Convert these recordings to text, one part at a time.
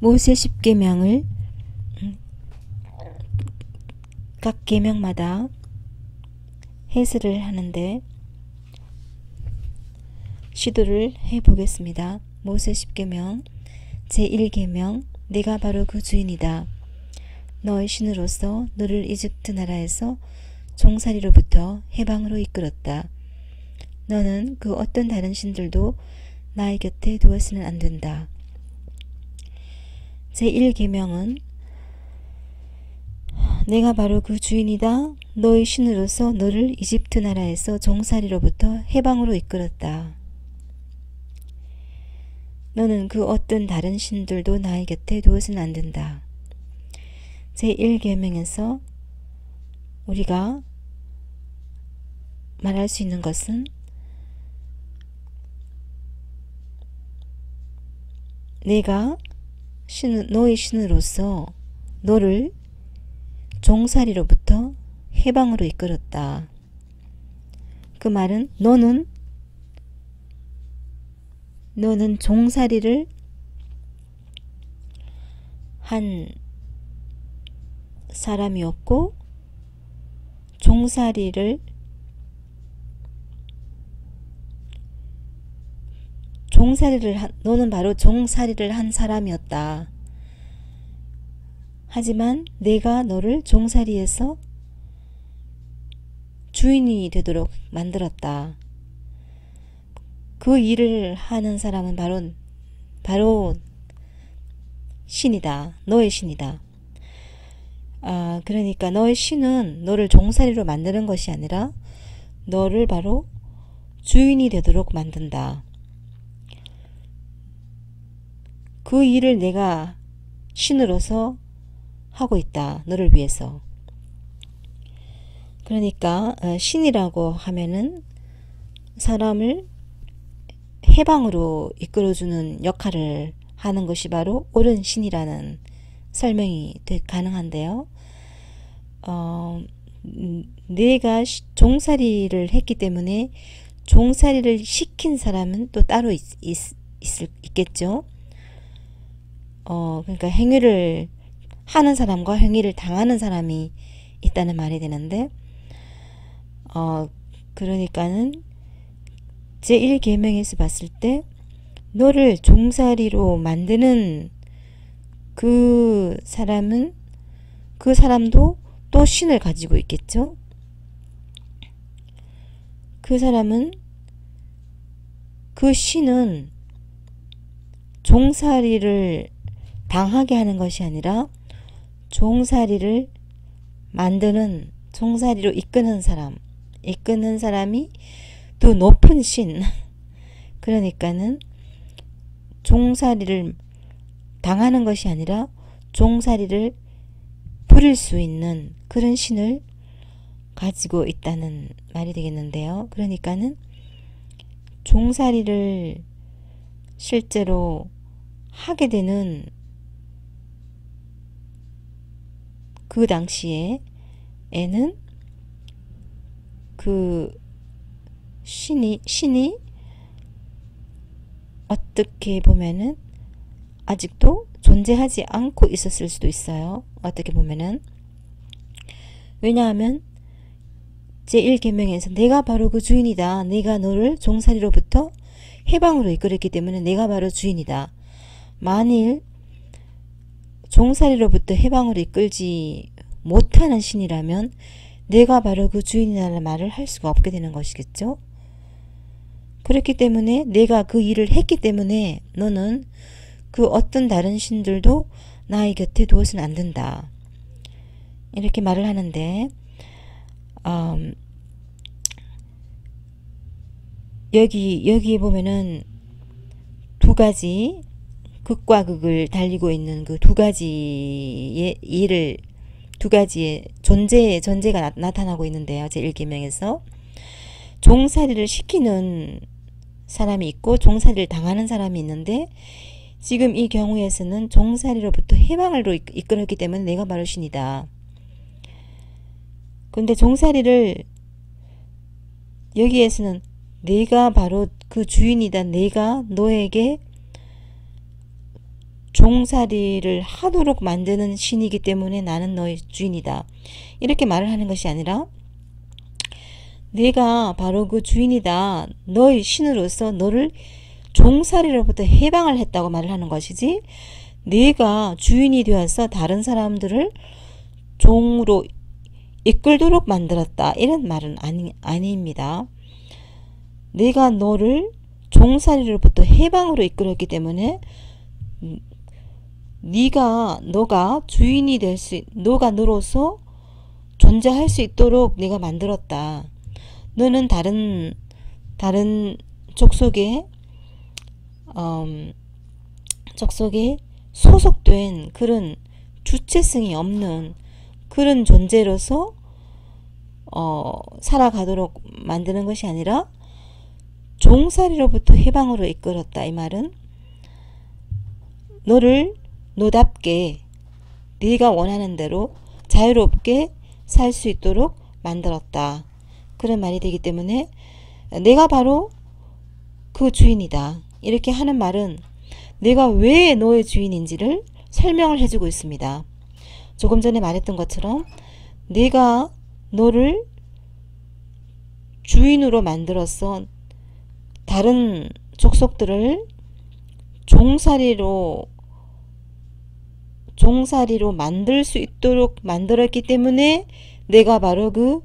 모세 10계명을 각 계명마다 해설을 하는데 시도를 해보겠습니다. 모세 10계명 제1계명 내가 바로 그 주인이다. 너의 신으로서 너를 이집트 나라에서 종살이로부터 해방으로 이끌었다. 너는 그 어떤 다른 신들도 나의 곁에 두어서는 안 된다. 제1계명은 내가 바로 그 주인이다. 너의 신으로서 너를 이집트 나라에서 종살이로부터 해방으로 이끌었다. 너는 그 어떤 다른 신들도 나의 곁에 두어서는 안 된다. 제1계명에서 우리가 말할 수 있는 것은 내가 너의 신으로서 너를 종살이로부터 해방으로 이끌었다. 그 말은 너는 종살이를 한 사람이었고 너는 바로 종살이를 한 사람이었다. 하지만 내가 너를 종살이에서 주인이 되도록 만들었다. 그 일을 하는 사람은 바로 신이다. 너의 신이다. 그러니까 너의 신은 너를 종살이로 만드는 것이 아니라 너를 바로 주인이 되도록 만든다. 그 일을 내가 신으로서 하고 있다. 너를 위해서. 그러니까 신이라고 하면은 사람을 해방으로 이끌어주는 역할을 하는 것이 바로 옳은 신이라는 설명이 가능한데요. 내가 종살이를 했기 때문에 종살이를 시킨 사람은 또 따로 있겠죠. 그러니까 행위를 하는 사람과 행위를 당하는 사람이 있다는 말이 되는데, 그러니까는 제1계명에서 봤을 때 너를 종살이로 만드는 그 사람도 또 신을 가지고 있겠죠. 그 신은 종살이를 당하게 하는 것이 아니라 종살이를 만드는, 종살이로 이끄는 사람이 또 높은 신, 그러니까는 종살이를 당하는 것이 아니라 종살이를 부릴 수 있는 그런 신을 가지고 있다는 말이 되겠는데요. 그러니까는 종살이를 실제로 하게 되는 그 당시에는 그 신이 어떻게 보면은 아직도 존재하지 않고 있었을 수도 있어요. 어떻게 보면은. 왜냐하면 제1계명에서 내가 바로 그 주인이다. 내가 너를 종살이로부터 해방으로 이끌었기 때문에 내가 바로 주인이다. 만일 종살이로부터 해방으로 이끌지 못하는 신이라면 내가 바로 그 주인이라는 말을 할 수가 없게 되는 것이겠죠. 그렇기 때문에 내가 그 일을 했기 때문에 너는 그 어떤 다른 신들도 나의 곁에 두어서는 안 된다. 이렇게 말을 하는데, 여기 보면은 두 가지 극과 극을 달리고 있는 그 두 가지의 존재가 나타나고 있는데요. 제1계명에서 종살이를 시키는 사람이 있고 종살이를 당하는 사람이 있는데, 지금 이 경우에서는 종살이로부터 해방을 이끌었기 때문에 내가 바로 신이다. 근데 종살이를 여기에서는 내가 바로 그 주인이다. 내가 너에게 종살이를 하도록 만드는 신이기 때문에 나는 너의 주인이다. 이렇게 말을 하는 것이 아니라 내가 바로 그 주인이다. 너의 신으로서 너를 종살이로부터 해방을 했다고 말을 하는 것이지, 내가 주인이 되어서 다른 사람들을 종으로 이끌도록 만들었다, 이런 말은 아닙니다. 내가 너를 종살이로부터 해방으로 이끌었기 때문에 너가 주인이 될 수, 너가 너로서 존재할 수 있도록 내가 만들었다. 너는 다른 족속에 소속된 그런 주체성이 없는 그런 존재로서 살아가도록 만드는 것이 아니라 종살이로부터 해방으로 이끌었다. 이 말은 너를 너답게 네가 원하는 대로 자유롭게 살 수 있도록 만들었다. 그런 말이 되기 때문에 내가 바로 그 주인이다. 이렇게 하는 말은 내가 왜 너의 주인인지를 설명을 해주고 있습니다. 조금 전에 말했던 것처럼 내가 너를 주인으로 만들어서 다른 족속들을 종살이로 만들 수 있도록 만들었기 때문에 내가 바로 그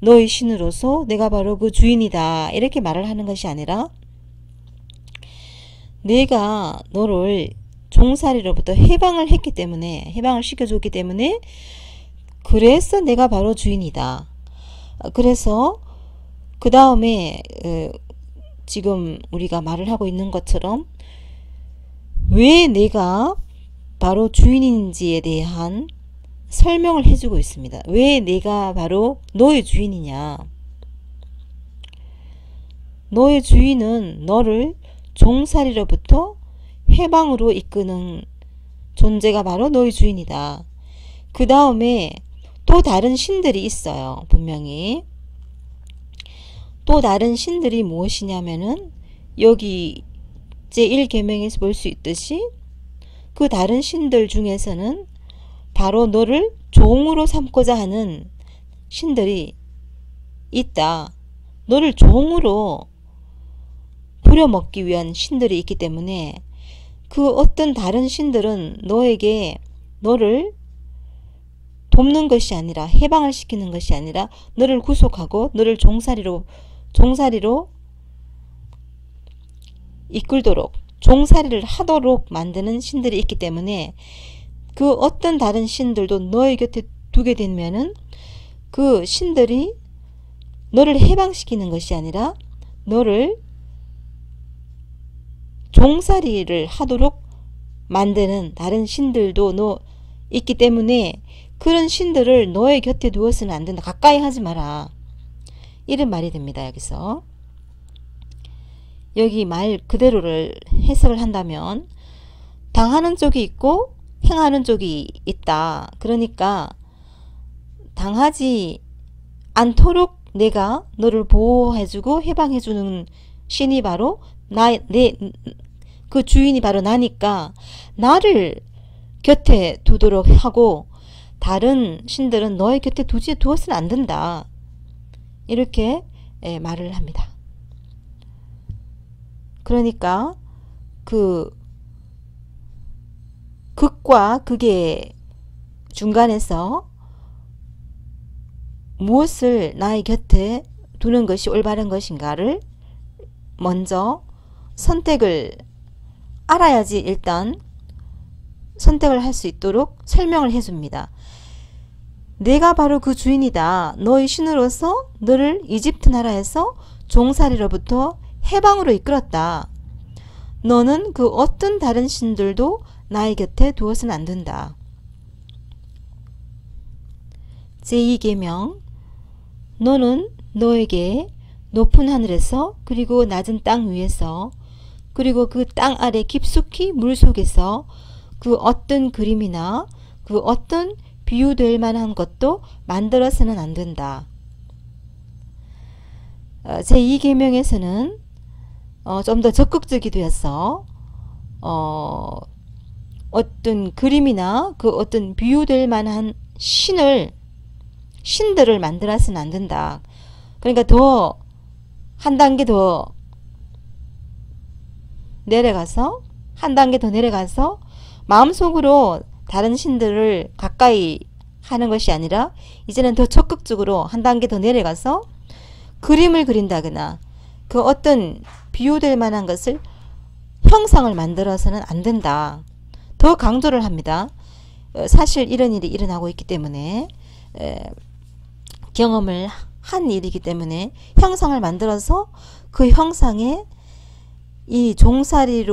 너의 신으로서 내가 바로 그 주인이다. 이렇게 말을 하는 것이 아니라 내가 너를 종살이로부터 해방을 했기 때문에, 해방을 시켜줬기 때문에 그래서 내가 바로 주인이다. 그래서 그 다음에 지금 우리가 말을 하고 있는 것처럼 왜 내가 바로 주인인지에 대한 설명을 해주고 있습니다. 왜 내가 바로 너의 주인이냐. 너의 주인은 너를 종살이로부터 해방으로 이끄는 존재가 바로 너의 주인이다. 그 다음에 또 다른 신들이 있어요. 분명히 또 다른 신들이 무엇이냐면은 여기 제1계명에서 볼 수 있듯이 그 다른 신들 중에서는 바로 너를 종으로 삼고자 하는 신들이 있다. 너를 종으로 부려먹기 위한 신들이 있기 때문에 그 어떤 다른 신들은 너를 돕는 것이 아니라, 해방을 시키는 것이 아니라 너를 구속하고 너를 종살이로 이끌도록, 종살이를 하도록 만드는 신들이 있기 때문에 그 어떤 다른 신들도 너의 곁에 두게 되면은 그 신들이 너를 해방시키는 것이 아니라 너를 종살이를 하도록 만드는 다른 신들도 있기 때문에 그런 신들을 너의 곁에 두어서는 안 된다. 가까이 하지 마라. 이런 말이 됩니다. 여기서 여기 말 그대로를 해석을 한다면 당하는 쪽이 있고 행하는 쪽이 있다. 그러니까 당하지 않도록 내가 너를 보호해주고 해방해주는 신이 바로 그 주인이 바로 나니까 나를 곁에 두도록 하고 다른 신들은 너의 곁에 두어서는 안 된다. 이렇게 말을 합니다. 그러니까 그 극과 극의 중간에서 무엇을 나의 곁에 두는 것이 올바른 것인가를 먼저 선택을 알아야지 일단 선택을 할 수 있도록 설명을 해줍니다. 내가 바로 그 주인이다. 너의 신으로서 너를 이집트 나라에서 종살이로부터 해방으로 이끌었다. 너는 그 어떤 다른 신들도 나의 곁에 두어서는 안 된다. 제2계명 너는 너에게 높은 하늘에서 그리고 낮은 땅 위에서 그리고 그 땅 아래 깊숙이 물속에서 그 어떤 그림이나 그 어떤 비유될 만한 것도 만들어서는 안 된다. 제2계명에서는 좀 더 적극적이 되어서 어떤 그림이나 그 어떤 비유될 만한 신들을 만들어서는 안 된다. 그러니까 더 한 단계 더 내려가서 한 단계 더 내려가서 마음속으로 다른 신들을 가까이 하는 것이 아니라 이제는 더 적극적으로 한 단계 더 내려가서 그림을 그린다거나 그 어떤 비유될 만한 것을 형상을 만들어서는 안 된다. 더 강조를 합니다. 사실 이런 일이 일어나고 있기 때문에 경험을 한 일이기 때문에 형상을 만들어서 그 형상에 이 종살이를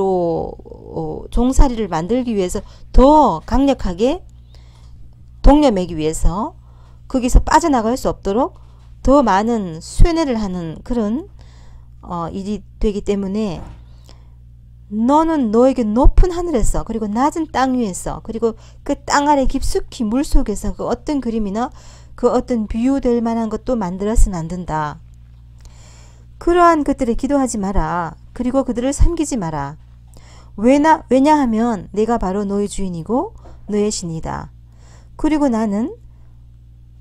만들기 위해서 더 강력하게 동여매기 위해서 거기서 빠져나갈 수 없도록 더 많은 쇠뇌를 하는 그런 일이 되기 때문에 너는 너에게 높은 하늘에서 그리고 낮은 땅 위에서 그리고 그 땅 아래 깊숙이 물속에서 그 어떤 그림이나 그 어떤 비유될 만한 것도 만들어서는 안 된다. 그러한 것들에 기도하지 마라. 그리고 그들을 섬기지 마라. 왜냐하면 내가 바로 너의 주인이고 너의 신이다. 그리고 나는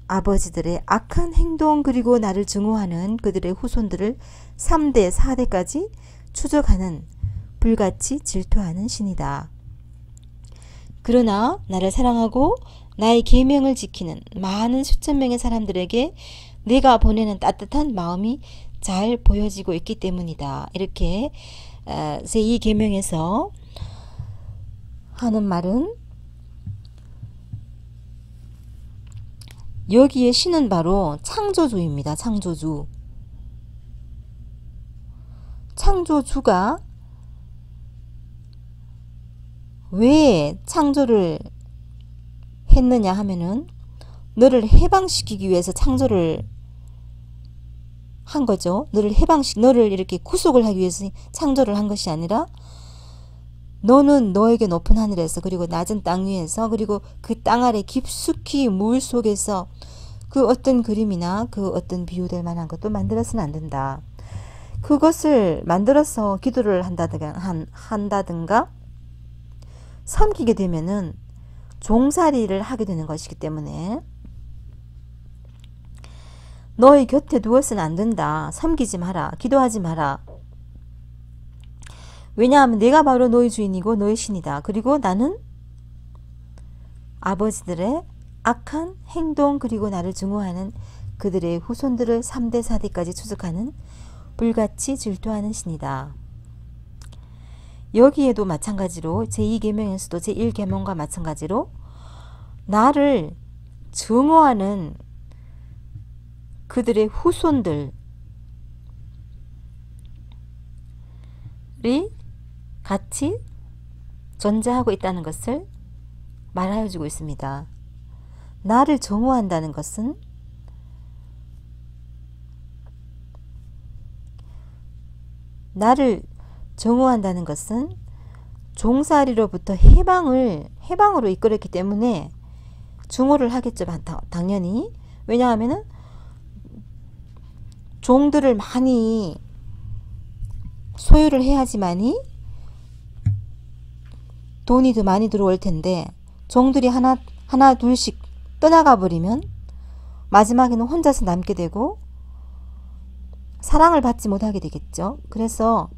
아버지들의 악한 행동 그리고 나를 증오하는 그들의 후손들을 3대 4대까지 추적하는 불같이 질투하는 신이다. 그러나 나를 사랑하고 나의 계명을 지키는 많은 수천 명의 사람들에게 내가 보내는 따뜻한 마음이 잘 보여지고 있기 때문이다. 이렇게 제2계명에서 하는 말은 여기에 신은 바로 창조주입니다. 창조주. 창조주가 왜 창조를 했느냐 하면은 너를 해방시키기 위해서 창조를 한 거죠. 너를 이렇게 구속을 하기 위해서 창조를 한 것이 아니라 너는 너에게 높은 하늘에서 그리고 낮은 땅 위에서 그리고 그 땅 아래 깊숙이 물 속에서 그 어떤 그림이나 그 어떤 비유될 만한 것도 만들어서는 안 된다. 그것을 만들어서 기도를 한다든가 섬기게 되면은 종살이를 하게 되는 것이기 때문에 너의 곁에 두어서는 안 된다. 섬기지 마라. 기도하지 마라. 왜냐하면 내가 바로 너의 주인이고 너의 신이다. 그리고 나는 아버지들의 악한 행동 그리고 나를 증오하는 그들의 후손들을 3대 4대까지 추적하는 불같이 질투하는 신이다. 여기에도 마찬가지로 제2계명에서도 제1계명과 마찬가지로 나를 증오하는 그들의 후손들이 같이 존재하고 있다는 것을 말하여 주고 있습니다. 나를 증오한다는 것은 종살이로부터 해방으로 이끌었기 때문에 증오를 하겠죠. 당연히. 왜냐하면은 종들을 많이 소유를 해야지만이 돈이 더 많이 들어올 텐데 종들이 하나 둘씩 떠나가 버리면 마지막에는 혼자서 남게 되고 사랑을 받지 못하게 되겠죠. 그래서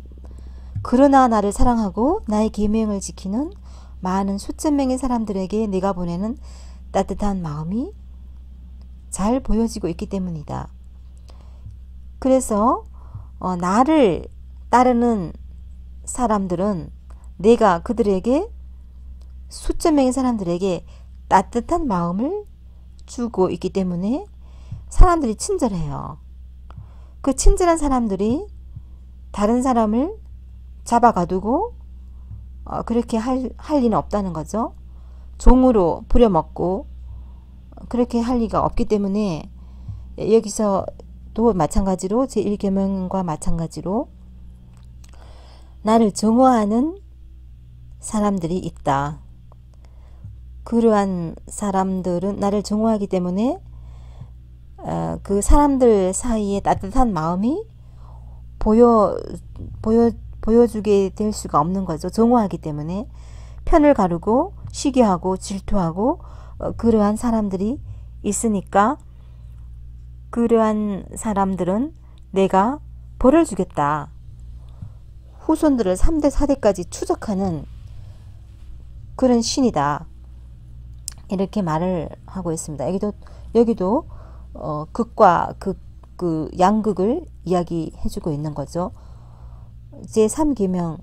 그러나 나를 사랑하고 나의 계명을 지키는 많은 수천 명의 사람들에게 내가 보내는 따뜻한 마음이 잘 보여지고 있기 때문이다. 그래서 나를 따르는 사람들은 내가 그들에게 수천 명의 사람들에게 따뜻한 마음을 주고 있기 때문에 사람들이 친절해요. 그 친절한 사람들이 다른 사람을 잡아가두고 그렇게 할 리는 없다는 거죠. 종으로 부려먹고 그렇게 할 리가 없기 때문에 여기서 또 마찬가지로 제1계명과 마찬가지로 나를 증오하는 사람들이 있다. 그러한 사람들은 나를 증오하기 때문에 그 사람들 사이에 따뜻한 마음이 보여주게 될 수가 없는 거죠. 증오하기 때문에. 편을 가르고 시기하고 질투하고 그러한 사람들이 있으니까 그러한 사람들은 내가 벌을 주겠다. 후손들을 3대 4대까지 추적하는 그런 신이다. 이렇게 말을 하고 있습니다. 여기도 극과 극, 그 양극을 이야기해주고 있는 거죠. 제3계명,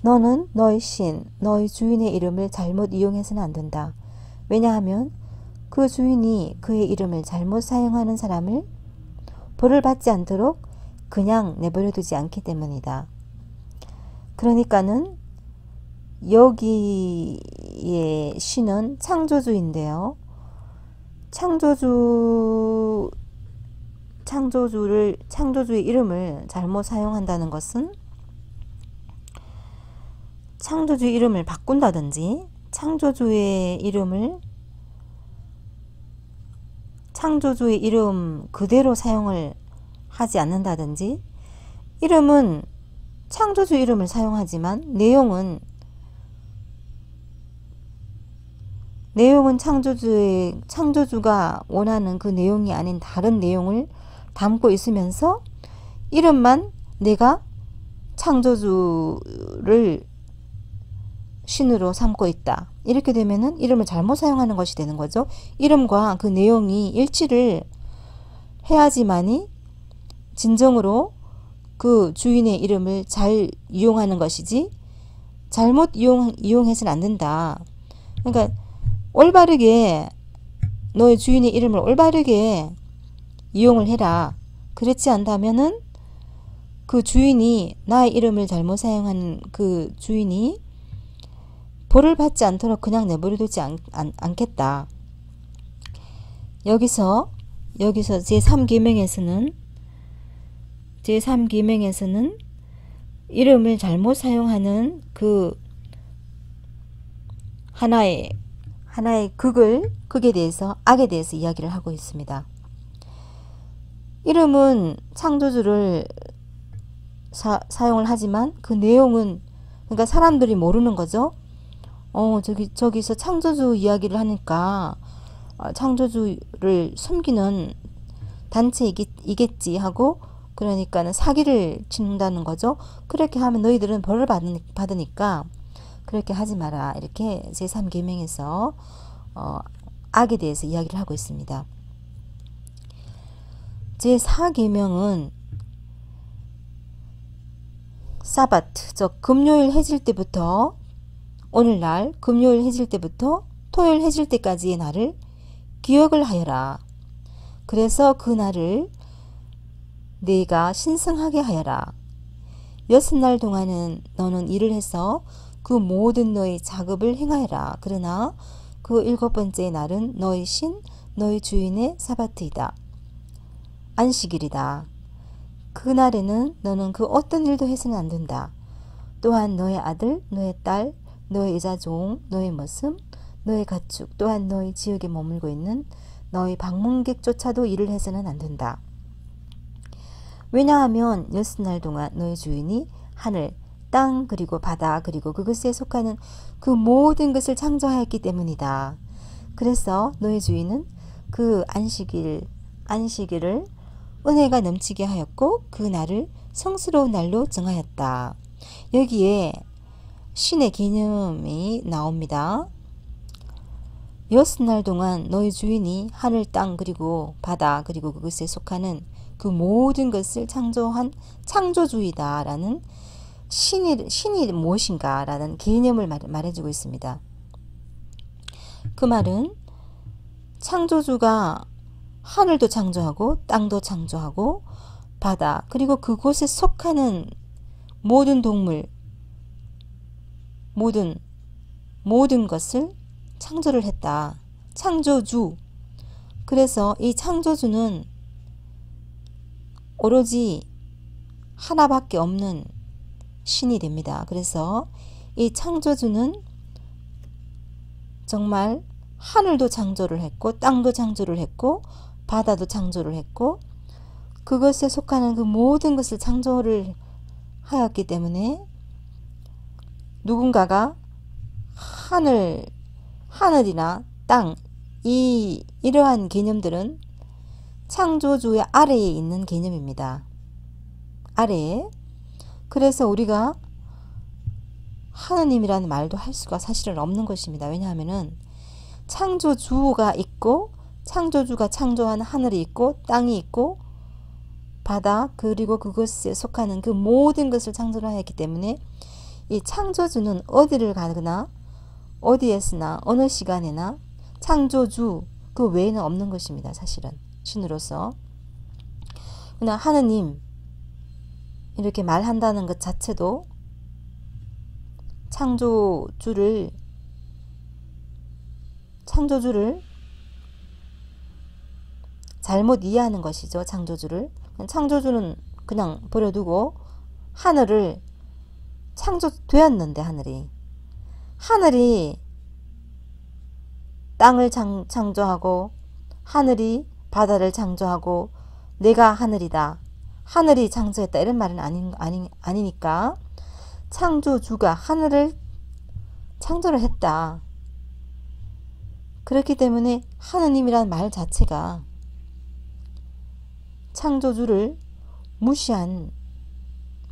너는 너의 신, 너의 주인의 이름을 잘못 이용해서는 안 된다. 왜냐하면 그 주인이 그의 이름을 잘못 사용하는 사람을 벌을 받지 않도록 그냥 내버려 두지 않기 때문이다. 그러니까는 여기의 신은 창조주인데요. 창조주의 이름을 잘못 사용한다는 것은 창조주의 이름을 바꾼다든지 창조주의 이름 그대로 사용을 하지 않는다든지, 이름은 창조주 이름을 사용하지만 내용은 창조주가 원하는 그 내용이 아닌 다른 내용을 담고 있으면서 이름만 내가 창조주를 신으로 삼고 있다. 이렇게 되면은 이름을 잘못 사용하는 것이 되는 거죠. 이름과 그 내용이 일치를 해야지만이 진정으로 그 주인의 이름을 잘 이용하는 것이지 잘못 이용해서는 안 된다. 그러니까 올바르게 너의 주인의 이름을 올바르게 이용을 해라. 그렇지 않다면은 그 주인이 나의 이름을 잘못 사용한 그 주인이 벌을 받지 않도록 그냥 내버려두지 않겠다. 여기서 제3계명에서는 이름을 잘못 사용하는 그 하나의 극에 대해서, 악에 대해서 이야기를 하고 있습니다. 이름은 창조주를 사용을 하지만 그 내용은, 그러니까 사람들이 모르는 거죠. 저기서 창조주 이야기를 하니까 창조주를 숨기는 단체이겠지 하고, 그러니까는 사기를 치는다는 거죠. 그렇게 하면 너희들은 벌을 받으니까 그렇게 하지 마라. 이렇게 제3계명에서 악에 대해서 이야기를 하고 있습니다. 제4계명은 사바트, 즉 금요일 해질 때부터, 오늘날 금요일 해질 때부터 토요일 해질 때까지의 날을 기억을 하여라. 그래서 그 날을 네가 신성하게 하여라. 6날 동안은 너는 일을 해서 그 모든 너의 작업을 행하여라. 그러나 그 7번째 날은 너의 신, 너의 주인의 사바트이다. 안식일이다. 그 날에는 너는 그 어떤 일도 해서는 안 된다. 또한 너의 아들, 너의 딸, 너의 여자종, 너의 머슴, 너의 가축, 또한 너의 지역에 머물고 있는 너의 방문객조차도 일을 해서는 안 된다. 왜냐하면 6날 동안 너의 주인이 하늘, 땅, 그리고 바다, 그리고 그것에 속하는 그 모든 것을 창조하였기 때문이다. 그래서 너의 주인은 그 안식일을 은혜가 넘치게 하였고 그 날을 성스러운 날로 정하였다. 여기에 신의 개념이 나옵니다. 6날 동안 너희 주인이 하늘, 땅, 그리고 바다, 그리고 그것에 속하는 그 모든 것을 창조한 창조주이다 라는 신이 무엇인가 라는 개념을 말해주고 있습니다. 그 말은 창조주가 하늘도 창조하고 땅도 창조하고 바다, 그리고 그곳에 속하는 모든 동물, 모든 것을 창조를 했다. 창조주. 그래서 이 창조주는 오로지 하나밖에 없는 신이 됩니다. 그래서 이 창조주는 정말 하늘도 창조를 했고 땅도 창조를 했고 바다도 창조를 했고 그것에 속하는 그 모든 것을 창조를 하였기 때문에 누군가가 하늘이나 땅, 이러한 개념들은 창조주의 아래에 있는 개념입니다. 아래에. 그래서 우리가 하느님이라는 말도 할 수가 사실은 없는 것입니다. 왜냐하면은 창조주가 있고 창조주가 창조한 하늘이 있고 땅이 있고 바다, 그리고 그것에 속하는 그 모든 것을 창조를 하였기 때문에 이 창조주는 어디를 가거나 어디에서나 어느 시간에나 창조주 그 외에는 없는 것입니다. 사실은 신으로서. 그러나 하느님 이렇게 말한다는 것 자체도 창조주를 잘못 이해하는 것이죠. 창조주는 그냥 버려두고 하늘을 창조되었는데 하늘이 땅을 창조하고 하늘이 바다를 창조하고 내가 하늘이다, 하늘이 창조했다 이런 말은 아니니까 창조주가 하늘을 창조를 했다. 그렇기 때문에 하느님이라는 말 자체가 창조주를 무시한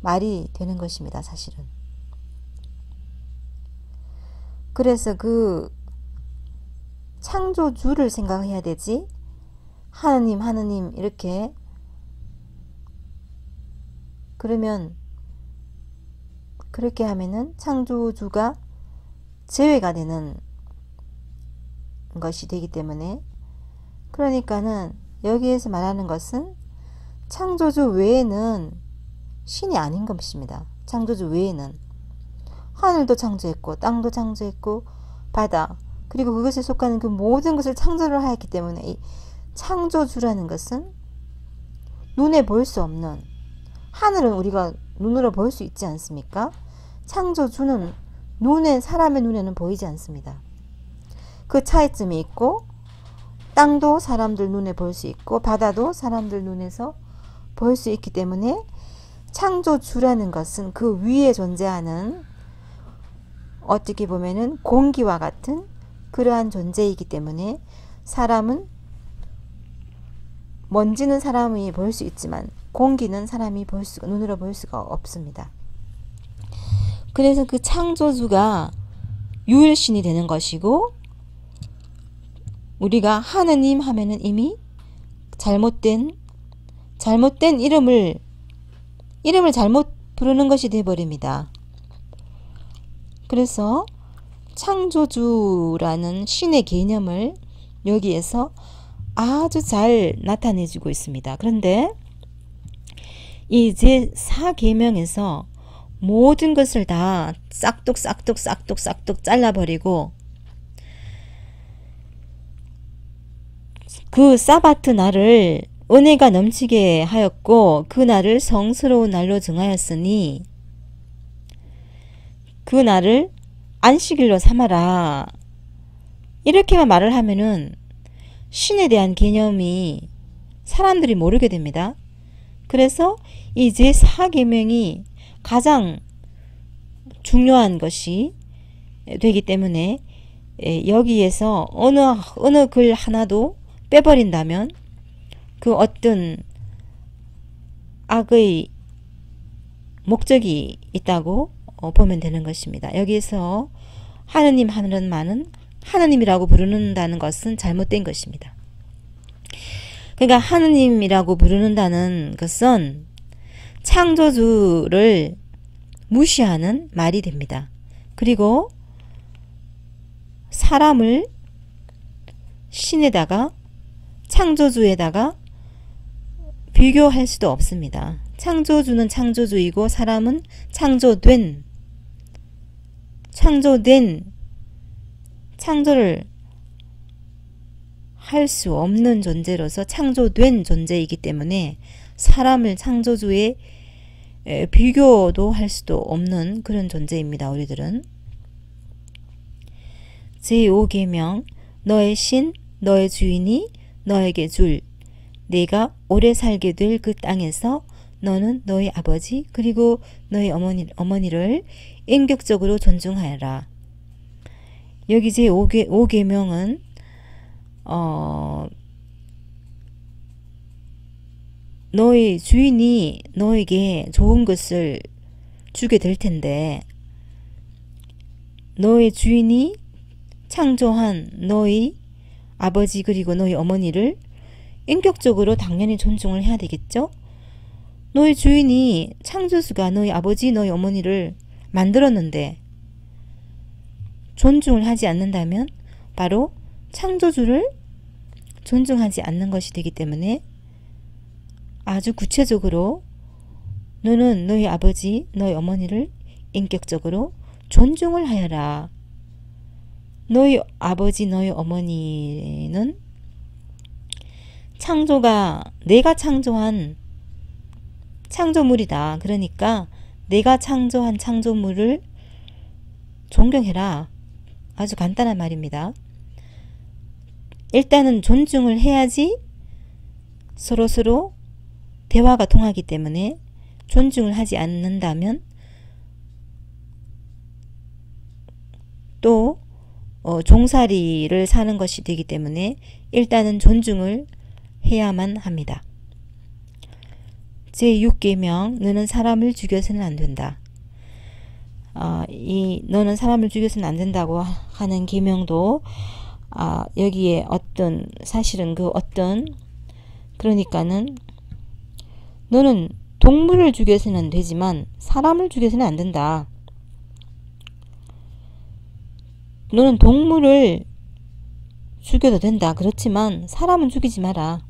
말이 되는 것입니다. 사실은. 그래서 그 창조주를 생각해야 되지 하느님 이렇게 그러면 그렇게 하면은 창조주가 제외가 되는 것이 되기 때문에 그러니까는 여기에서 말하는 것은 창조주 외에는 신이 아닌 것입니다. 창조주 외에는 하늘도 창조했고 땅도 창조했고 바다 그리고 그것에 속하는 그 모든 것을 창조를 하였기 때문에 이 창조주라는 것은 눈에 볼 수 없는 하늘은 우리가 눈으로 볼 수 있지 않습니까? 창조주는 사람의 눈에는 보이지 않습니다. 그 차이점이 있고 땅도 사람들 눈에 볼 수 있고 바다도 사람들 눈에서 볼 수 있기 때문에 창조주라는 것은 그 위에 존재하는 어떻게 보면은 공기와 같은 그러한 존재이기 때문에 사람은 먼지는 사람이 볼 수 있지만 공기는 사람이 눈으로 볼 수가 없습니다. 그래서 그 창조주가 유일신이 되는 것이고 우리가 하느님 하면은 이미 잘못된 이름을 잘못 부르는 것이 되어버립니다. 그래서 창조주라는 신의 개념을 여기에서 아주 잘 나타내주고 있습니다. 그런데 이 제4계명에서 모든 것을 다 싹둑 잘라버리고 그 사바트 날을 은혜가 넘치게 하였고 그 날을 성스러운 날로 정하였으니 그 날을 안식일로 삼아라 이렇게만 말을 하면은 신에 대한 개념이 사람들이 모르게 됩니다. 그래서 이 제4계명이 가장 중요한 것이 되기 때문에 여기에서 어느 글 하나도 빼버린다면 그 어떤 악의 목적이 있다고 보면 되는 것입니다. 여기에서 하느님 하는 말은 하느님이라고 부르는다는 것은 잘못된 것입니다. 그러니까 하느님이라고 부르는다는 것은 창조주를 무시하는 말이 됩니다. 그리고 사람을 신에다가 창조주에다가 비교할 수도 없습니다. 창조주는 창조주이고 사람은 창조를 할 수 없는 존재로서 창조된 존재이기 때문에 사람을 창조주에 비교도 할 수도 없는 그런 존재입니다. 우리들은. 제5계명 너의 신 너의 주인이 너에게 줄 내가 오래 살게 될 그 땅에서 너는 너희 아버지 그리고 너희 어머니를 인격적으로 존중하여라. 여기 제5계명은 너의 주인이 너에게 좋은 것을 주게 될 텐데, 너의 주인이 창조한 너의 아버지 그리고 너의 어머니를 인격적으로 당연히 존중을 해야 되겠죠? 너의 주인이 창조주가 너의 아버지 너의 어머니를 만들었는데 존중을 하지 않는다면 바로 창조주를 존중하지 않는 것이 되기 때문에 아주 구체적으로 너는 너희 아버지 너희 어머니를 인격적으로 존중을 하여라. 너희 아버지 너희 어머니는 내가 창조한 창조물이다. 그러니까 내가 창조한 창조물을 존경해라. 아주 간단한 말입니다. 일단은 존중을 해야지 서로서로 대화가 통하기 때문에 존중을 하지 않는다면 또 종살이를 사는 것이 되기 때문에 일단은 존중을 해야만 합니다. 제6계명 너는 사람을 죽여서는 안 된다. 너는 사람을 죽여서는 안 된다고 하는 계명도 여기에 사실은 그러니까는 너는 동물을 죽여서는 되지만 사람을 죽여서는 안 된다. 너는 동물을 죽여도 된다. 그렇지만 사람은 죽이지 마라.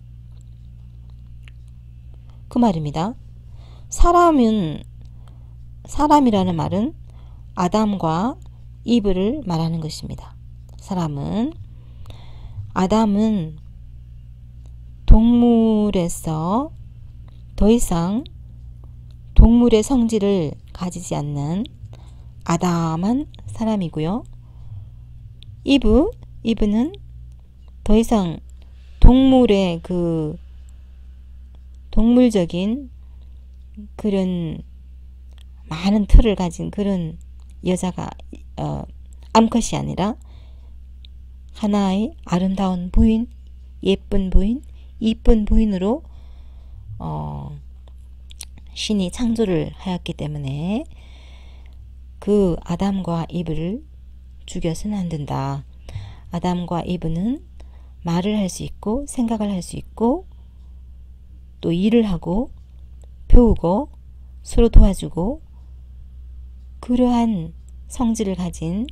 그 말입니다. 사람이라는 말은 아담과 이브를 말하는 것입니다. 아담은 동물에서 더 이상 동물의 성질을 가지지 않는 아담한 사람이고요. 이브는 더 이상 동물의 동물적인 그런 많은 틀을 가진 그런 여자가 암컷이 아니라 하나의 아름다운 부인, 예쁜 부인, 이쁜 부인으로 신이 창조를 하였기 때문에 그 아담과 이브를 죽여서는 안 된다. 아담과 이브는 말을 할 수 있고 생각을 할 수 있고 또 일을 하고 배우고 서로 도와주고 그러한 성질을 가진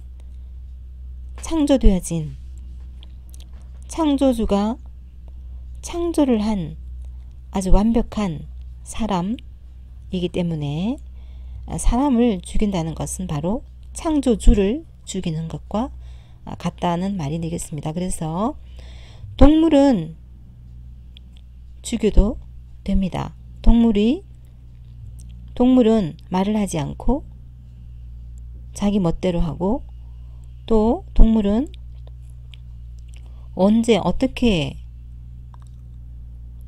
창조되어진 창조주가 창조를 한 아주 완벽한 사람이기 때문에 사람을 죽인다는 것은 바로 창조주를 죽이는 것과 같다는 말이 되겠습니다. 그래서 동물은 죽여도 됩니다. 동물은 말을 하지 않고 자기 멋대로 하고 또 동물은 언제 어떻게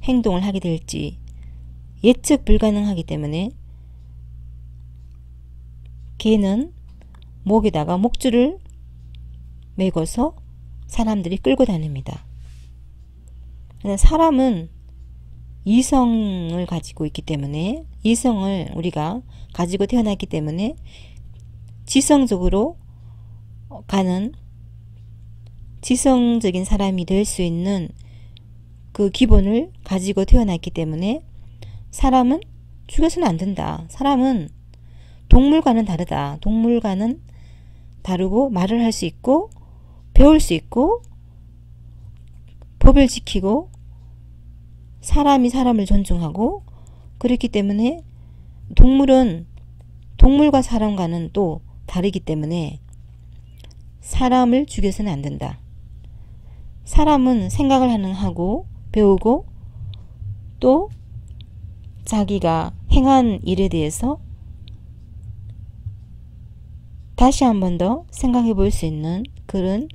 행동을 하게 될지 예측 불가능하기 때문에 개는 목에다가 목줄을 매고서 사람들이 끌고 다닙니다. 사람은 이성을 가지고 있기 때문에 이성을 우리가 가지고 태어났기 때문에 지성적으로 가는 지성적인 사람이 될 수 있는 그 기본을 가지고 태어났기 때문에 사람은 죽여서는 안 된다. 사람은 동물과는 다르다. 동물과는 다르고 말을 할 수 있고 배울 수 있고 법을 지키고 사람이 사람을 존중하고 그렇기 때문에 동물은 동물과 사람과는 또 다르기 때문에 사람을 죽여서는 안 된다. 사람은 생각을 하고 배우고 또 자기가 행한 일에 대해서 다시 한 번 더 생각해 볼 수 있는 그런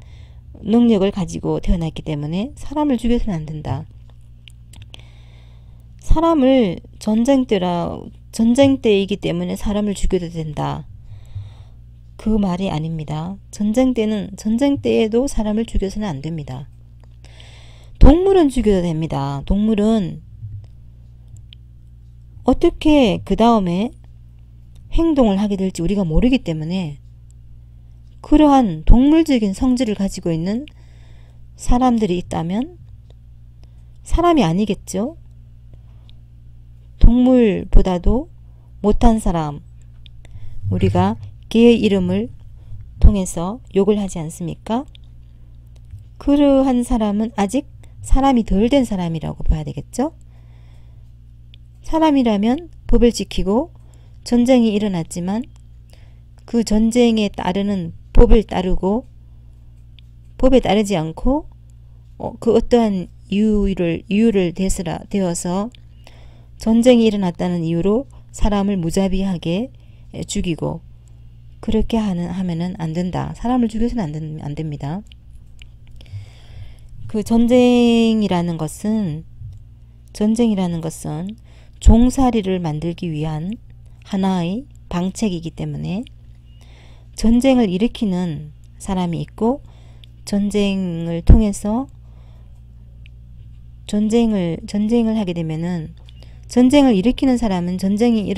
능력을 가지고 태어났기 때문에 사람을 죽여서는 안 된다. 사람을 전쟁때이기 때문에 사람을 죽여도 된다. 그 말이 아닙니다. 전쟁 때에도 사람을 죽여서는 안 됩니다. 동물은 죽여도 됩니다. 동물은 어떻게 그 다음에 행동을 하게 될지 우리가 모르기 때문에 그러한 동물적인 성질을 가지고 있는 사람들이 있다면 사람이 아니겠죠. 동물보다도 못한 사람, 우리가 개의 이름을 통해서 욕을 하지 않습니까? 그러한 사람은 아직 사람이 덜 된 사람이라고 봐야 되겠죠. 사람이라면 법을 지키고 전쟁이 일어났지만 그 전쟁에 따르는 법을 따르고 법에 따르지 않고 그 어떠한 이유를 대어서 전쟁이 일어났다는 이유로 사람을 무자비하게 죽이고 그렇게 하면은 안 된다. 사람을 죽여서는 안 됩니다. 그 전쟁이라는 것은 종살이를 만들기 위한 하나의 방책이기 때문에 전쟁을 일으키는 사람이 있고 전쟁을 통해서 전쟁을 하게 되면은 전쟁을 일으키는 사람은 전쟁이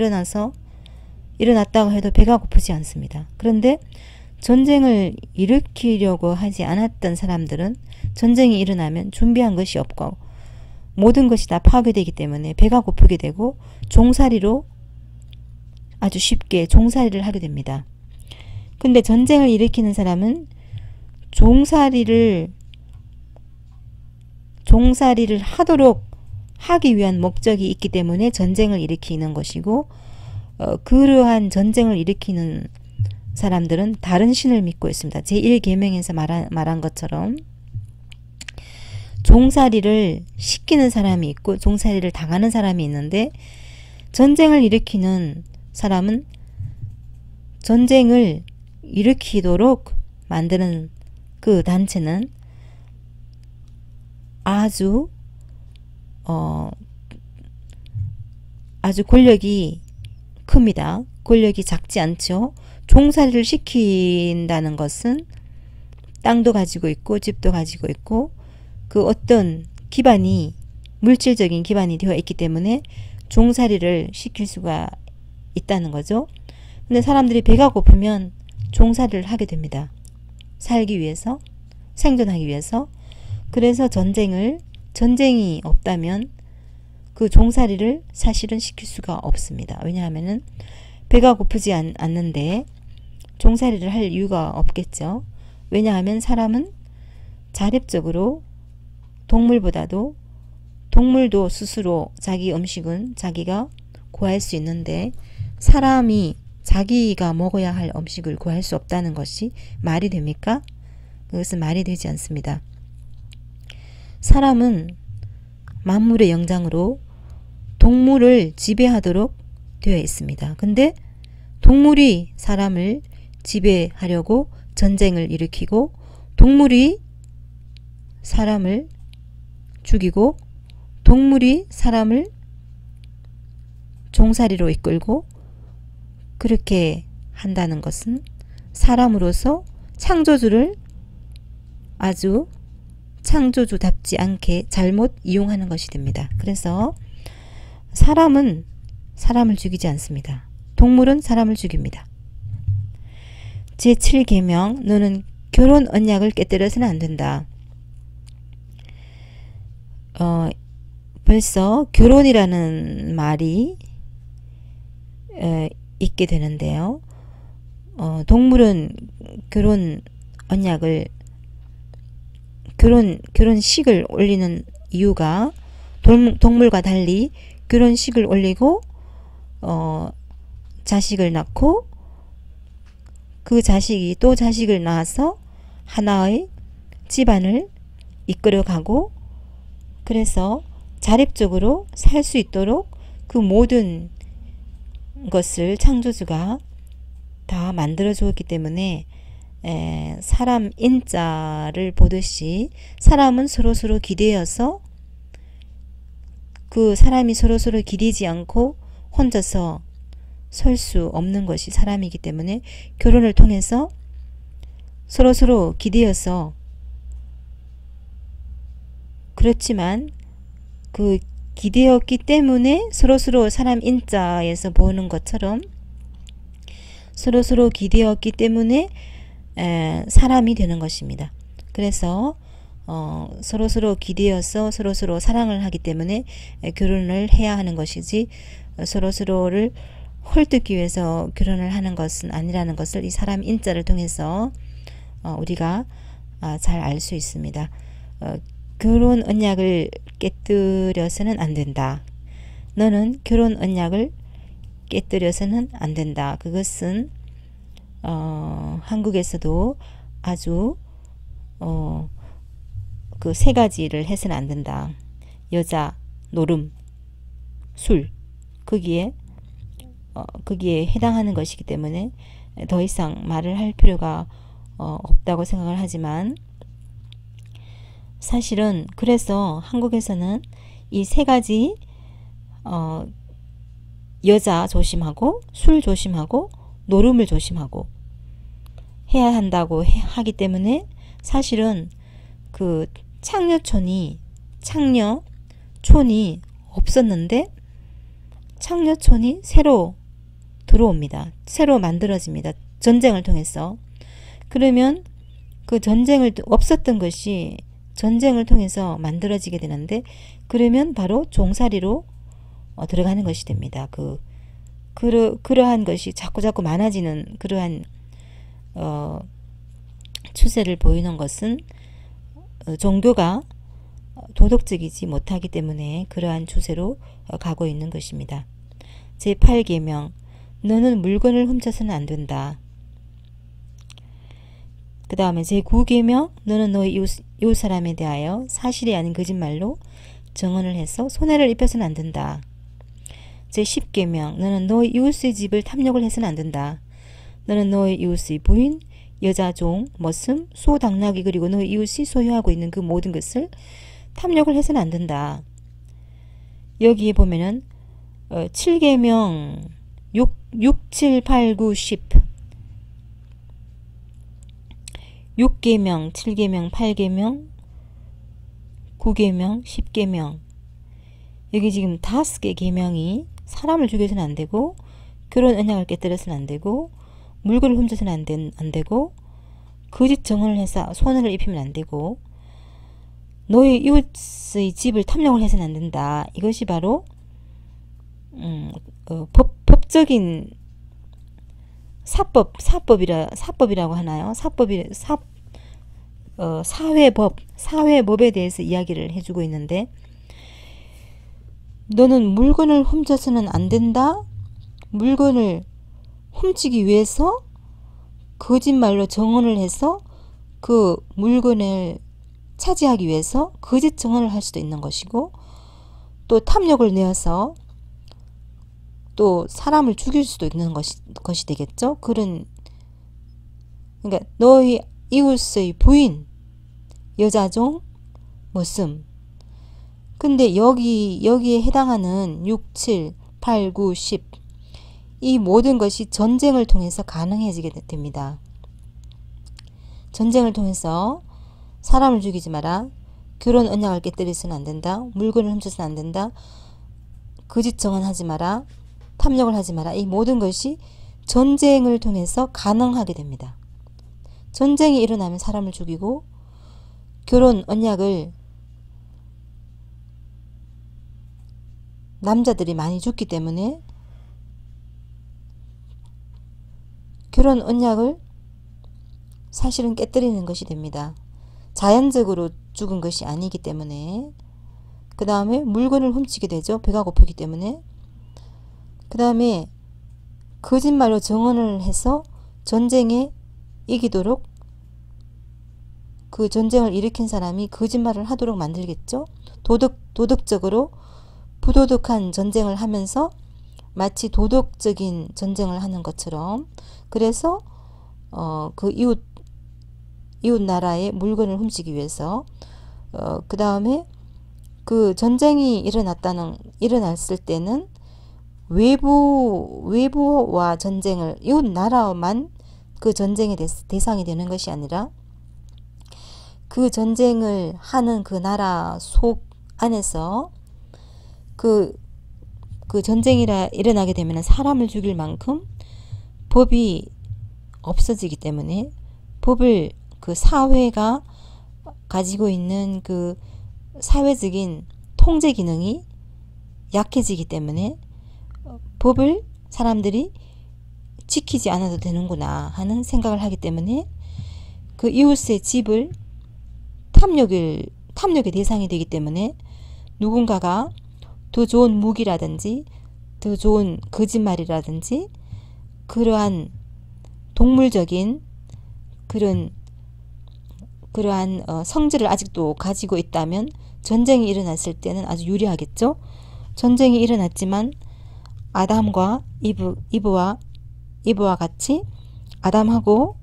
일어났다고 해도 배가 고프지 않습니다. 그런데 전쟁을 일으키려고 하지 않았던 사람들은 전쟁이 일어나면 준비한 것이 없고 모든 것이 다 파괴되기 때문에 배가 고프게 되고 종살이로 아주 쉽게 종살이를 하게 됩니다. 근데 전쟁을 일으키는 사람은 종살이를 하기 위한 목적이 있기 때문에 전쟁을 일으키는 것이고 그러한 전쟁을 일으키는 사람들은 다른 신을 믿고 있습니다. 제1계명에서 말한 것처럼 종살이를 시키는 사람이 있고 종살이를 당하는 사람이 있는데 전쟁을 일으키는 사람은 전쟁을 일으키도록 만드는 그 단체는 아주 권력이 큽니다. 권력이 작지 않죠. 종살이를 시킨다는 것은 땅도 가지고 있고 집도 가지고 있고 그 어떤 기반이 물질적인 기반이 되어 있기 때문에 종살이를 시킬 수가 있다는 거죠. 근데 사람들이 배가 고프면 종살이를 하게 됩니다. 살기 위해서, 생존하기 위해서. 그래서 전쟁이 없다면 그 종살이를 사실은 시킬 수가 없습니다. 왜냐하면은 배가 고프지 않는데 종살이를 할 이유가 없겠죠. 왜냐하면 사람은 자립적으로 동물도 스스로 자기 음식은 자기가 구할 수 있는데 사람이 자기가 먹어야 할 음식을 구할 수 없다는 것이 말이 됩니까? 그것은 말이 되지 않습니다. 사람은 만물의 영장으로 동물을 지배하도록 되어 있습니다. 근데 동물이 사람을 지배하려고 전쟁을 일으키고 동물이 사람을 죽이고 동물이 사람을 종살이로 이끌고 그렇게 한다는 것은 사람으로서 창조주를 아주 창조주답지 않게 잘못 이용하는 것이 됩니다. 그래서 사람은 사람을 죽이지 않습니다. 동물은 사람을 죽입니다. 제7계명 너는 결혼 언약을 깨뜨려서는 안 된다. 벌써 결혼이라는 말이 있게 되는데요. 동물은 결혼 언약을 결혼식을 올리는 이유가 동물과 달리 결혼식을 올리고 자식을 낳고 그 자식이 또 자식을 낳아서 하나의 집안을 이끌어가고 그래서 자립적으로 살 수 있도록 그 모든 것을 창조주가 다 만들어 주었기 때문에 사람 인자를 보듯이 사람은 서로서로 기대어서 그 사람이 서로서로 기대지 않고 혼자서 설 수 없는 것이 사람이기 때문에 결혼을 통해서 서로서로 기대어서, 그렇지만 그 기대었기 때문에 서로서로 사람 인자에서 보는 것처럼 서로서로 기대었기 때문에 사람이 되는 것입니다. 그래서 서로서로 기대어서 서로서로 사랑을 하기 때문에 결혼을 해야 하는 것이지, 서로서로를 헐뜯기 위해서 결혼을 하는 것은 아니라는 것을 이 사람 인자를 통해서 우리가 잘 알 수 있습니다. 결혼 언약을 깨뜨려서는 안 된다. 너는 결혼 언약을 깨뜨려서는 안 된다. 그것은 한국에서도 아주 그 세 가지를 해서는 안 된다. 여자, 노름, 술, 거기에 해당하는 것이기 때문에 더 이상 말을 할 필요가 없다고 생각을 하지만, 사실은 그래서 한국에서는 이 세 가지 여자 조심하고 술 조심하고 노름을 조심하고 해야 한다고 하기 때문에, 사실은 그 창녀촌이 없었는데 창녀촌이 새로 들어옵니다. 새로 만들어집니다. 전쟁을 통해서. 그러면 그 없었던 것이 전쟁을 통해서 만들어지게 되는데, 그러면 바로 종살이로 들어가는 것이 됩니다. 그러한 것이 자꾸 많아지는 그러한 추세를 보이는 것은 종교가 도덕적이지 못하기 때문에 그러한 추세로 가고 있는 것입니다. 제8계명, 너는 물건을 훔쳐서는 안 된다. 그 다음에 제9계명, 너는 너의 이웃 사람에 대하여 사실이 아닌 거짓말로 정언을 해서 손해를 입혀서는 안 된다. 제10계명, 너는 너의 이웃의 집을 탐욕을 해서는 안 된다. 너는 너의 이웃의 부인, 여자, 종, 머슴, 소, 당나귀, 그리고 너의 이웃이 소유하고 있는 그 모든 것을 탐욕을 해서는 안 된다. 여기에 보면은 7계명 6, 7, 8, 9, 10 6계명, 7계명, 8계명, 9계명, 10계명, 여기 지금 5개 계명이 사람을 죽여서는 안 되고, 결혼 언약을 깨뜨려서는 안 되고, 물건을 훔쳐서는 안 되고, 거짓 정언을 해서 손해를 입히면 안 되고, 너의 이웃의 집을 탐욕을 해서는 안 된다. 이것이 바로 법적인 사법이라고 하나요? 사회법에 대해서 이야기를 해주고 있는데, 너는 물건을 훔쳐서는 안 된다. 물건을 훔치기 위해서 거짓말로 정언을 해서 그 물건을 차지하기 위해서 거짓 정언을 할 수도 있는 것이고, 또 탐욕을 내어서 또 사람을 죽일 수도 있는 것이 되겠죠. 그러니까 너의 이웃의 부인, 여자종, 머슴. 근데 여기에 해당하는 6, 7, 8, 9, 10 이 모든 것이 전쟁을 통해서 가능해지게 됩니다. 전쟁을 통해서 사람을 죽이지 마라. 결혼 언약을 깨뜨려서는 안 된다. 물건을 훔쳐서는 안 된다. 거짓 정언하지 마라. 탐욕을 하지 마라. 이 모든 것이 전쟁을 통해서 가능하게 됩니다. 전쟁이 일어나면 사람을 죽이고, 결혼 언약을 남자들이 많이 죽기 때문에 결혼 언약을 사실은 깨뜨리는 것이 됩니다. 자연적으로 죽은 것이 아니기 때문에. 그 다음에 물건을 훔치게 되죠. 배가 고프기 때문에. 그 다음에 거짓말로 정언을 해서 전쟁에 이기도록, 그 전쟁을 일으킨 사람이 거짓말을 하도록 만들겠죠. 도덕적으로 부도덕한 전쟁을 하면서 마치 도덕적인 전쟁을 하는 것처럼, 그래서 그 이웃 나라의 물건을 훔치기 위해서, 그 다음에 그 전쟁이 일어났을 때는 외부와 전쟁을, 이웃 나라만 그 전쟁의 대상이 되는 것이 아니라 그 전쟁을 하는 그 나라 속 안에서 그 전쟁이 일어나게 되면 사람을 죽일 만큼 법이 없어지기 때문에 법을 그 사회가 가지고 있는 그 사회적인 통제 기능이 약해지기 때문에 법을 사람들이 지키지 않아도 되는구나 하는 생각을 하기 때문에 그 이웃의 집을 탐욕의 대상이 되기 때문에 누군가가 더 좋은 무기라든지 더 좋은 거짓말이라든지 그러한 동물적인 그러한 성질을 아직도 가지고 있다면 전쟁이 일어났을 때는 아주 유리하겠죠. 전쟁이 일어났지만 아담과 이브와 같이 아담하고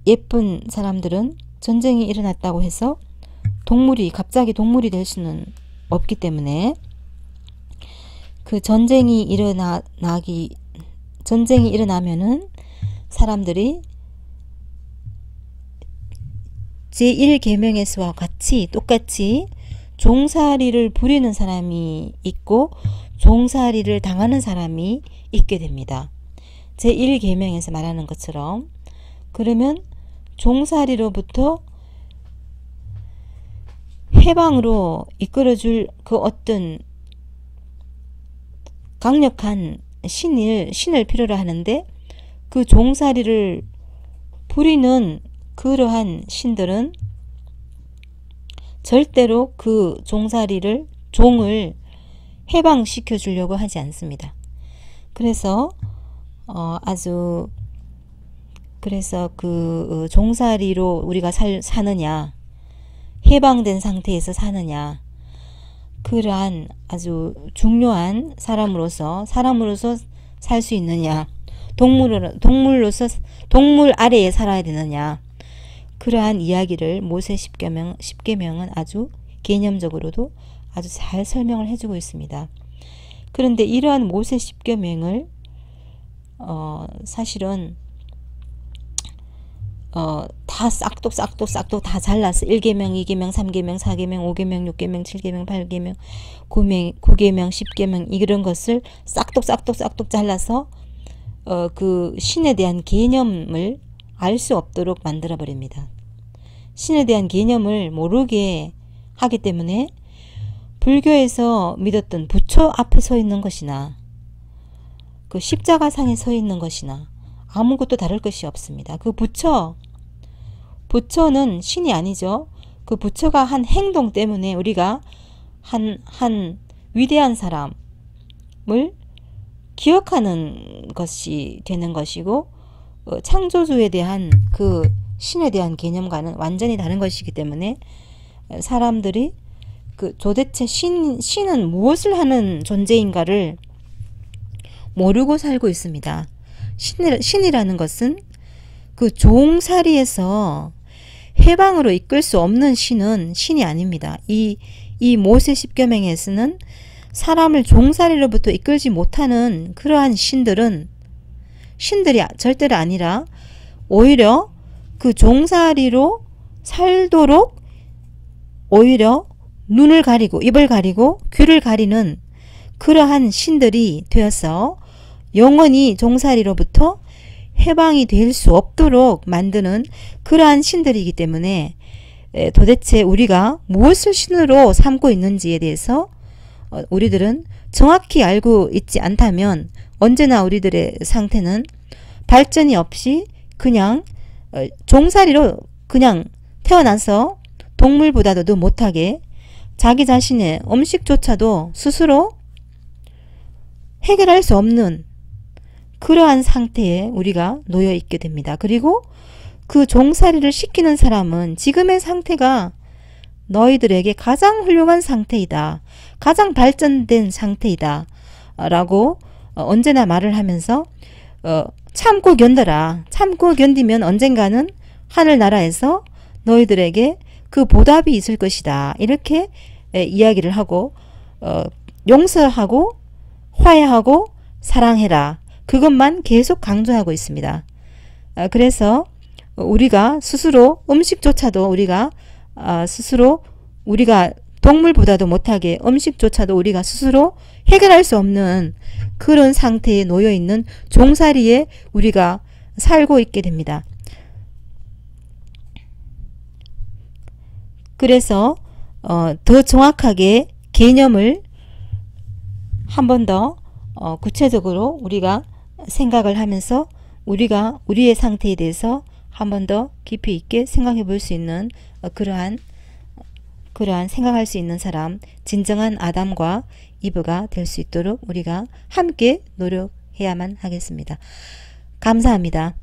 예쁜 사람들은 전쟁이 일어났다고 해서 갑자기 동물이 될 수는 없기 때문에 그 전쟁이 일어나면은 사람들이 제1계명에서와 똑같이 종살이를 부리는 사람이 있고 종살이를 당하는 사람이 있게 됩니다. 제1계명에서 말하는 것처럼. 그러면 종살이로부터 해방으로 이끌어줄 그 어떤 강력한 신을 필요로 하는데 그 종살이를 부리는 그러한 신들은 절대로 그 종을 해방시켜 주려고 하지 않습니다. 그래서 그 종살이로 우리가 사느냐, 해방된 상태에서 사느냐, 그러한 아주 중요한 사람으로서 살 수 있느냐, 동물 아래에 살아야 되느냐, 그러한 이야기를 모세 10계명은 아주 개념적으로도 아주 잘 설명을 해주고 있습니다. 그런데 이러한 모세 10계명을 사실은 다 싹둑 다 잘라서 1계명, 2계명, 3계명, 4계명, 5계명, 6계명, 7계명, 8계명, 9계명, 10계명 이런 것을 싹둑 잘라서 그 신에 대한 개념을 알 수 없도록 만들어 버립니다. 신에 대한 개념을 모르게 하기 때문에 불교에서 믿었던 부처 앞에 서 있는 것이나 그 십자가상에 서 있는 것이나 아무것도 다를 것이 없습니다. 그 부처는 신이 아니죠. 그 부처가 한 행동 때문에 우리가 한 위대한 사람을 기억하는 것이 되는 것이고 창조주에 대한 그 신에 대한 개념과는 완전히 다른 것이기 때문에 사람들이 도대체 신은 무엇을 하는 존재인가를 모르고 살고 있습니다. 신이라는 것은 그 종살이에서 해방으로 이끌 수 없는 신이 아닙니다. 이 모세 10계명에서는 사람을 종살이로부터 이끌지 못하는 그러한 신들이 절대로 아니라 오히려 그 종살이로 살도록 오히려 눈을 가리고 입을 가리고 귀를 가리는 그러한 신들이 되어서 영원히 종살이로부터 해방이 될 수 없도록 만드는 그러한 신들이기 때문에 도대체 우리가 무엇을 신으로 삼고 있는지에 대해서 우리들은 정확히 알고 있지 않다면 언제나 우리들의 상태는 발전이 없이 그냥 종살이로 그냥 태어나서 동물보다도 못하게 자기 자신의 음식조차도 스스로 해결할 수 없는 그러한 상태에 우리가 놓여 있게 됩니다. 그리고 그 종살이를 시키는 사람은 지금의 상태가 너희들에게 가장 훌륭한 상태이다. 가장 발전된 상태이다. 라고 언제나 말을 하면서 참고 견뎌라. 참고 견디면 언젠가는 하늘나라에서 너희들에게 그 보답이 있을 것이다. 이렇게 이야기를 하고 용서하고 화해하고 사랑해라. 그것만 계속 강조하고 있습니다. 그래서 우리가 스스로 음식조차도 우리가 스스로 우리가 동물보다도 못하게 음식조차도 우리가 스스로 해결할 수 없는 그런 상태에 놓여 있는 종살이에 우리가 살고 있게 됩니다. 그래서 더 정확하게 개념을 한 번 더 구체적으로 우리가 생각을 하면서 우리가 우리의 상태에 대해서 한 번 더 깊이 있게 생각해 볼 수 있는 그러한 생각할 수 있는 사람, 진정한 아담과 이브가 될 수 있도록 우리가 함께 노력해야만 하겠습니다. 감사합니다.